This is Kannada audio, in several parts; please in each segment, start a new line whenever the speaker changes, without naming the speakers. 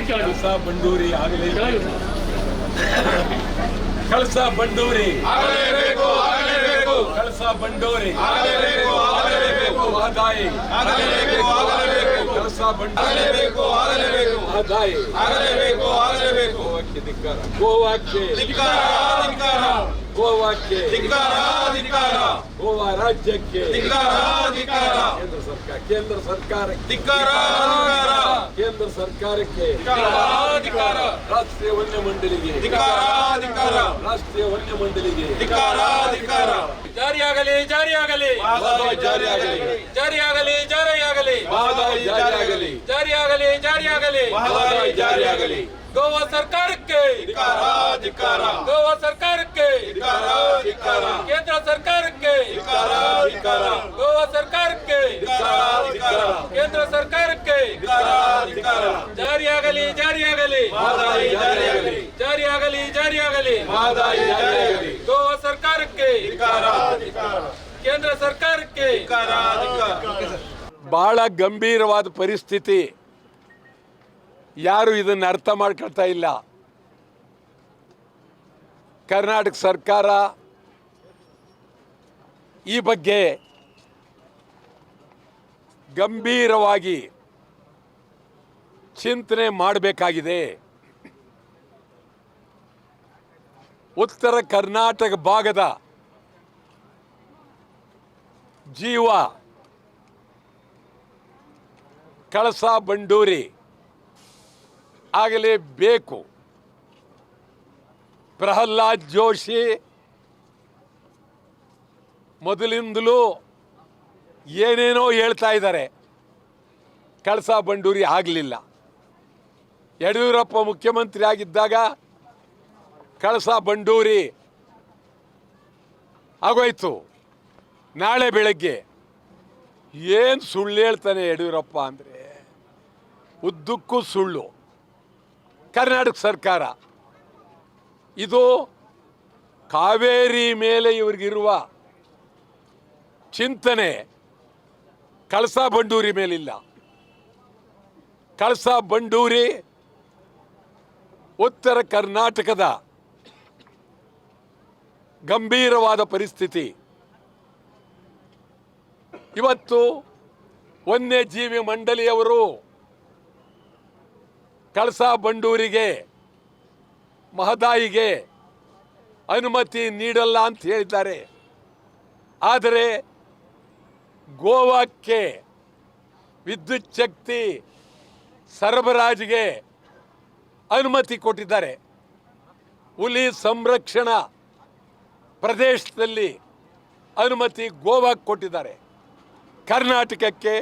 ಕಳಸಾ ಬಂಡೂರಿ ಆಗಲಿ, ಕಳಸಾ ಬಂಡೂರಿ ಆಗಲೇಬೇಕು, ಆಗಲೇಬೇಕು, ಕಳಸಾ ಬಂಡೂರಿ ಆಗಲೇಬೇಕು, ಆಗಲೇಬೇಕು, ಮಹದಾಯಿ ಆಗಲೇಬೇಕು, ಆಗಲೇಬೇಕು, ಕಳಸಾ ಬಂಡೂರಿ ಆಗಲೇಬೇಕು, ಆಗಲೇಬೇಕು, ಮಹದಾಯಿ ಆಗಲೇಬೇಕು, ಆಗಲೇಬೇಕು, ಗೋವಾಕ್ಕೆ ಧಿಕ್ಕಾರ, ಗೋವಾಕ್ಕೆ ಧಿಕ್ಕಾರ, ಧಿಕ್ಕಾರ, ಗೋವಾಕ್ಕೆ ಧಿಕ್ಕಾರ, ಧಿಕ್ಕಾರ, ಗೋವಾ ರಾಜ್ಯಕ್ಕೆ ಧಿಕ್ಕಾರ, ಧಿಕ್ಕಾರ, ಕೇಂದ್ರ ಸರ್ಕಾರಕ್ಕೆ ಧಿಕ್ಕಾರ, ಕೇಂದ್ರ ಸರ್ಕಾರಕ್ಕೆ ಧಿಕ್ಕಾರ, ಧಿಕ್ಕಾರ, ರಾಷ್ಟ್ರೀಯ ವನ್ಯ ಮಂಡಳಿಗೆ ಧಿಕ್ಕಾರ, ಧಿಕ್ಕಾರ, ರಾಷ್ಟ್ರೀಯ ವನ್ಯ ಮಂಡಳಿಗೆ ಧಿಕ್ಕಾರ, ಧಿಕ್ಕಾರ, ಜಾರಿಯಾಗಲಿ, ಜಾರಿಯಾಗಲಿ, ಜಾರಿಯಾಗಲಿ, ಜಾರಿಯಾಗಲಿ, ಜಾರಿಯಾಗಲಿ, ಜಾರಿಯಾಗಲಿ, ಜಾರಿಯಾಗಲಿ, ಜಾರಿಯಾಗಲಿ, ಜಾರಿಯಾಗಲಿ, ಗೋವಾ ಸರ್ಕಾರಕ್ಕೆ ಧಿಕ್ಕಾರ, ಧಿಕ್ಕಾರ, ಗೋವಾ ಸರ್ಕಾರಕ್ಕೆ ಧಿಕ್ಕಾರ, ಧಿಕ್ಕಾರ, ಕೇಂದ್ರ ಸರ್ಕಾರಕ್ಕೆ ಧಿಕ್ಕಾರ, ಧಿಕ್ಕಾರ, ಗೋವಾ ಸರ್ಕಾರಕ್ಕೆ ಧಿಕ್ಕಾರ, ಧಿಕ್ಕಾರ, ಕೇಂದ್ರ ಸರ್ಕಾರಕ್ಕೆ ಧಿಕ್ಕಾರ, ಧಿಕ್ಕಾರ, ಜಾರಿಯಾಗಲಿ, ಜಾರಿಯಾಗಲಿ, ಜಾರಿಯಾಗಲಿ, ಜಾರಿಯಾಗಲಿ, ಜಾರಿಯಾಗಲಿ, ಜಾರಿಯಾಗಲಿ, ಗೋವಾ ಸರ್ಕಾರಕ್ಕೆ ಧಿಕ್ಕಾರ, ಧಿಕ್ಕಾರ, ಕೇಂದ್ರ ಸರ್ಕಾರಕ್ಕೆ ಧಿಕ್ಕಾರ, ಧಿಕ್ಕಾರ. ಬಹಳ ಗಂಭೀರವಾದ ಪರಿಸ್ಥಿತಿ. ಯಾರು ಇದನ್ನು ಅರ್ಥ ಮಾಡ್ಕೊಳ್ತಾ ಇಲ್ಲ. ಕರ್ನಾಟಕ ಸರ್ಕಾರ ಈ ಬಗ್ಗೆ ಗಂಭೀರವಾಗಿ ಚಿಂತನೆ ಮಾಡಬೇಕಾಗಿದೆ. ಉತ್ತರ ಕರ್ನಾಟಕ ಭಾಗದ ಜೀವ ಕಳಸಾ ಬಂಡೂರಿ ಆಗಲೇಬೇಕು. ಪ್ರಹ್ಲಾದ್ ಜೋಶಿ ಮೊದಲಿಂದಲೂ ಏನೇನೋ ಹೇಳ್ತಾ ಇದ್ದಾರೆ, ಕಳಸಾ ಬಂಡೂರಿ ಆಗಲಿಲ್ಲ. ಯಡಿಯೂರಪ್ಪ ಮುಖ್ಯಮಂತ್ರಿ ಆಗಿದ್ದಾಗ ಕಳಸಾ ಬಂಡೂರಿ ಆಗೋಯ್ತು. ನಾಳೆ ಬೆಳಗ್ಗೆ ಏನು ಸುಳ್ಳು ಹೇಳ್ತಾನೆ ಯಡಿಯೂರಪ್ಪ ಅಂದರೆ ಉದ್ದಕ್ಕೂ ಸುಳ್ಳು. ಕರ್ನಾಟಕ ಸರ್ಕಾರ ಇದು ಕಾವೇರಿ ಮೇಲೆ ಇವರಿಗಿರುವ ಚಿಂತನೆ ಕಳಸಾ ಬಂಡೂರಿ ಮೇಲಿಲ್ಲ. ಕಳಸಾ ಬಂಡೂರಿ ಉತ್ತರ ಕರ್ನಾಟಕದ ಗಂಭೀರವಾದ ಪರಿಸ್ಥಿತಿ. ಇವತ್ತು ವನ್ಯಜೀವಿ ಮಂಡಳಿಯವರು ಕಳಸಾ ಬಂಡೂರಿಗೆ ಮಹದಾಯಿಗೆ ಅನುಮತಿ ನೀಡಲ್ಲ ಅಂತ ಹೇಳಿದ್ದಾರೆ. ಆದರೆ ಗೋವಾಕ್ಕೆ ವಿದ್ಯುತ್ ಶಕ್ತಿ ಸರಬರಾಜಿಗೆ ಅನುಮತಿ ಕೊಟ್ಟಿದ್ದಾರೆ. ಹುಲಿ ಸಂರಕ್ಷಣಾ ಪ್ರದೇಶದಲ್ಲಿ ಅನುಮತಿ ಗೋವಾಕ್ಕೆ ಕೊಟ್ಟಿದ್ದಾರೆ, ಕರ್ನಾಟಕಕ್ಕೆ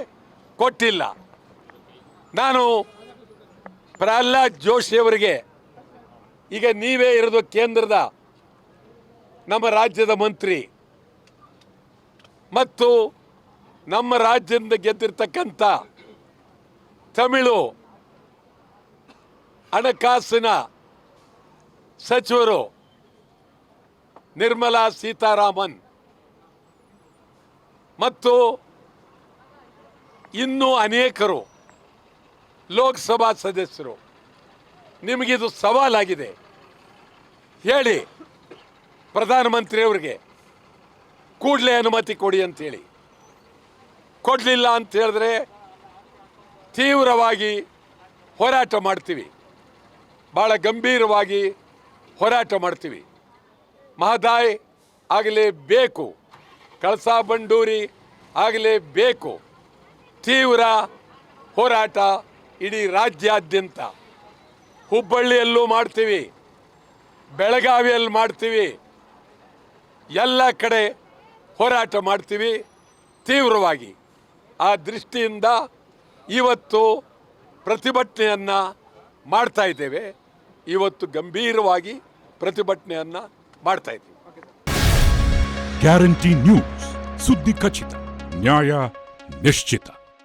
ಕೊಟ್ಟಿಲ್ಲ. ನಾನು ಪ್ರಹ್ಲಾದ್ ಜೋಶಿ ಅವರಿಗೆ, ಈಗ ನೀವೇ ಇರೋದು ಕೇಂದ್ರದ ನಮ್ಮ ರಾಜ್ಯದ ಮಂತ್ರಿ ಮತ್ತು ನಮ್ಮ ರಾಜ್ಯದಿಂದ ಗೆದ್ದಿರ್ತಕ್ಕಂಥ ತಮಿಳು ಹಣಕಾಸಿನ ಸಚಿವರು ನಿರ್ಮಲಾ ಸೀತಾರಾಮನ್ ಮತ್ತು ಇನ್ನೂ ಅನೇಕರು ಲೋಕಸಭಾ ಸದಸ್ಯರು, ನಿಮಗಿದು ಸವಾಲಾಗಿದೆ. ಹೇಳಿ ಪ್ರಧಾನಮಂತ್ರಿಯವರಿಗೆ ಕೂಡಲೇ ಅನುಮತಿ ಕೊಡಿ ಅಂತೇಳಿ. ಕೊಡಲಿಲ್ಲ ಅಂತ ಹೇಳಿದ್ರೆ ತೀವ್ರವಾಗಿ ಹೋರಾಟ ಮಾಡ್ತೀವಿ, ಭಾಳ ಗಂಭೀರವಾಗಿ ಹೋರಾಟ ಮಾಡ್ತೀವಿ. ಮಹದಾಯಿ ಆಗಲೇಬೇಕು, ಕಳಸಾ ಬಂಡೂರಿ ಆಗಲೇಬೇಕು. ತೀವ್ರ ಹೋರಾಟ ಇಡೀ ರಾಜ್ಯಾದ್ಯಂತ, ಹುಬ್ಬಳ್ಳಿಯಲ್ಲೂ ಮಾಡ್ತೀವಿ, ಬೆಳಗಾವಿಯಲ್ಲಿ ಮಾಡ್ತೀವಿ, ಎಲ್ಲ ಕಡೆ ಹೋರಾಟ ಮಾಡ್ತೀವಿ ತೀವ್ರವಾಗಿ. ಆ ದೃಷ್ಟಿಯಿಂದ ಇವತ್ತು ಪ್ರತಿಭಟನೆಯನ್ನು ಮಾಡ್ತಾ ಇದ್ದೇವೆ. ಇವತ್ತು ಗಂಭೀರವಾಗಿ ಪ್ರತಿಭಟನೆಯನ್ನು ಮಾಡ್ತಾ ಇದ್ದೀವಿ.
ಗ್ಯಾರಂಟಿ ನ್ಯೂಸ್ ಸುದ್ದಿ ಖಚಿತ, ನ್ಯಾಯ ನಿಶ್ಚಿತ.